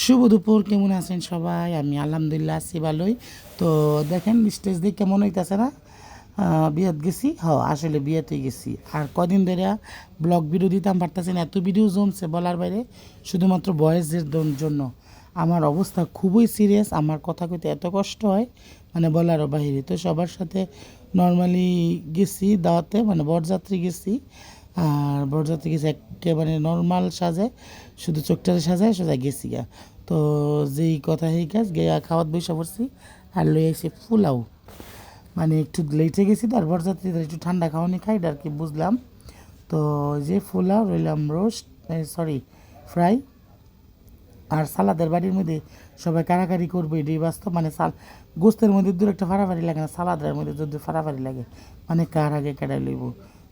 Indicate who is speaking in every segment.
Speaker 1: শুভ দুপুর, কেমন আছেন সবাই? আমি আলহামদুলিল্লাহ আছি ভালোই। তো দেখেন স্টেজ দিয়ে কেমন হইতেছে না? বিয়েত গেছি, আসলে বিয়েতে গেছি। আর কদিন ধরে ব্লগ ভিডিও দিতাম পারতেছি না, এত ভিডিও জমছে বলার বাইরে। শুধুমাত্র বয়েসের জন্য আমার অবস্থা খুবই সিরিয়াস। আমার কথা কইতে এত কষ্ট হয়, মানে বলারও বাহিরে। তো সবার সাথে নর্মালি গেছি দাওয়াতে, মানে বরযাত্রী গেছি। আর বরযাত্রী গেছি একেবারে নর্মাল সাজে, শুধু চোখটারে সাজায় সোজা গেছি গা। তো যেই কথা সেই কাজ, গিয়া খাওয়াত বৈশা পড়ছি। আর লই আইসি পোলাও, মানে একটু লেটে গেছি তো, আর বরযাত্রীদের একটু ঠান্ডা খাওয়ানি খাই আর কি, বুঝলাম। তো যে পোলাও রইলাম রোস্ট, সরি ফ্রাই, আর সালাদের বাড়ির মধ্যে সবাই কারাকারি করবে এটাই বাস্তব। মানে গোস্তের মধ্যে দূর একটা ফাড়াফাড়ি লাগে না, সালাদের মধ্যে যদি ফাড়াফাড়ি লাগে, মানে কার আগে কাটাই লইব।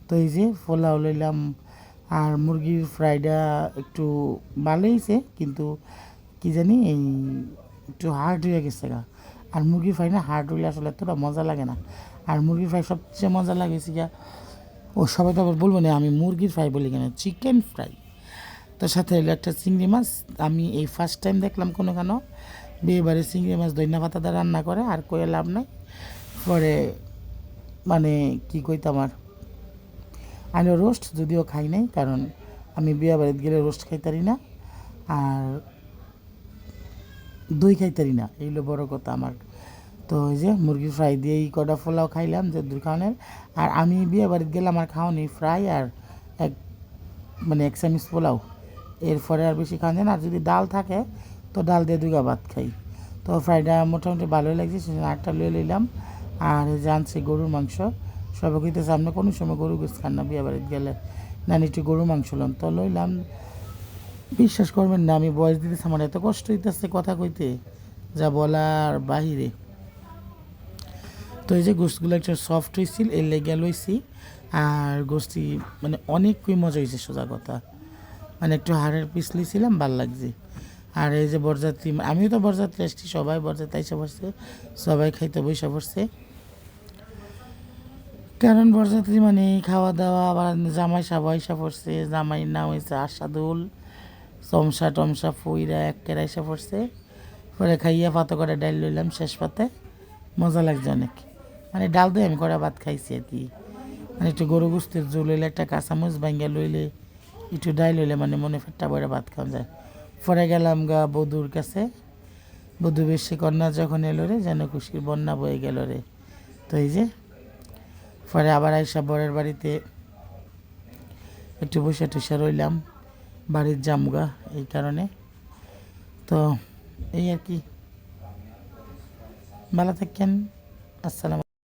Speaker 1: তো এই যে পোলাও লইলাম। আর মুরগির ফ্রাইটা একটু ভালো হয়েছে, কিন্তু কি জানি এই একটু হার্ড হয়ে গেছে গা। আর মুরগির ফ্রাই না হার্ড হইলে আসলে এতটা মজা লাগে না। আর মুরগির ফ্রাই সবচেয়ে মজা লাগেছে গা, ও সবাই তো আবার বলবো না আমি মুরগির ফ্রাই বলি কেন, চিকেন ফ্রাই। তার সাথে হলো একটা চিংড়ি মাছ। আমি এই ফার্স্ট টাইম দেখলাম কোনো কেন বিয়ে বাড়ি চিংড়ি মাছ ধইনা পাতা দিয়ে রান্না করে, আর কয়ে লাভ নাই। পরে মানে কি কইতাম, আর আমিও রোস্ট যদিও খাই নাই, কারণ আমি বিয়ে বাড়িতে গেলে রোস্ট খাইতারি না, আর দই খাইতারি না, এইগুলো বড় কথা আমার। তো ওই যে মুরগি ফ্রাই দিয়ে এই কটা পোলাও খাইলাম যে দূর খাওয়ানোর। আর আমি বিয়ে বাড়িতে গেলাম আর খাওয়ানি ফ্রাই আর এক, মানে এক চামিচ পোলাও, এরপরে আর বেশি খাওয়া যায় না। আর যদি ডাল থাকে তো ডাল দিয়ে দুগা ভাত খাই। তো ফ্রাইডটা মোটামুটি ভালোই লাগছে, সেজন্য আটটা লয়ে নিলাম। আর জানছি গরুর মাংস, সবাই কইতেছে আপনি কোনো সময় গরু গোস খান না বিয়ে বাড়িতে গেলে, না একটু গরু মাংস লন। তো লইলাম। বিশ্বাস করবেন না, আমি বয়স দিতেছি, আমার এত কষ্ট হইতেছে কথা কইতে, যা বলার বাহিরে। তো এই যে গোস্তগুলো একটু সফট হয়েছিল, এর লেগে লইছি। আর গোস্তি মানে অনেকই মজা হয়েছে, সোজা কথা। মানে একটু হাড়ের পিস লিছিলাম, ভাল লাগছে। আর এই যে বরযাত্রী, আমিও তো বরযাত্রী আসছি, সবাই বরযাত্রী এসে পড়ছে, সবাই খাইতে বসে পড়ছে। কারণ বরযাত্রী মানে খাওয়া দাওয়া, আবার জামাই সবাই এসে পড়ছে। জামাইয়ের নাম হয়েছে আশাদুল, চমসা টমসা ফুইরা একেরা এসে পড়ছে। পরে খাইয়া পাতো করে ডাল লইলাম শেষ পাতে, মজা লাগছে অনেক। মানে ডাল দিয়ে আমি কড়া ভাত খাইছি আর কি। মানে একটু গরু গোস্তের ঝোল হইলে, একটা কাঁচামরিচ ভাঙ্গা লইলে, একটু ডাইল হইলে মানে মনে ফেটটা বইরা ভাত খাওয়া যায়। পরে গেলাম গা বধুর কাছে। বধূ বেশি কন্যা যখন এলো রে, যেন খুশির বন্যা বয়ে গেল রে। তো এই যে পরে আবার আইসা বরের বাড়িতে একটু বসে টসে রইলাম, বাড়ির জামগা এই কারণে। তো এই আর কি, ভালো থাকেন, আসসালাম।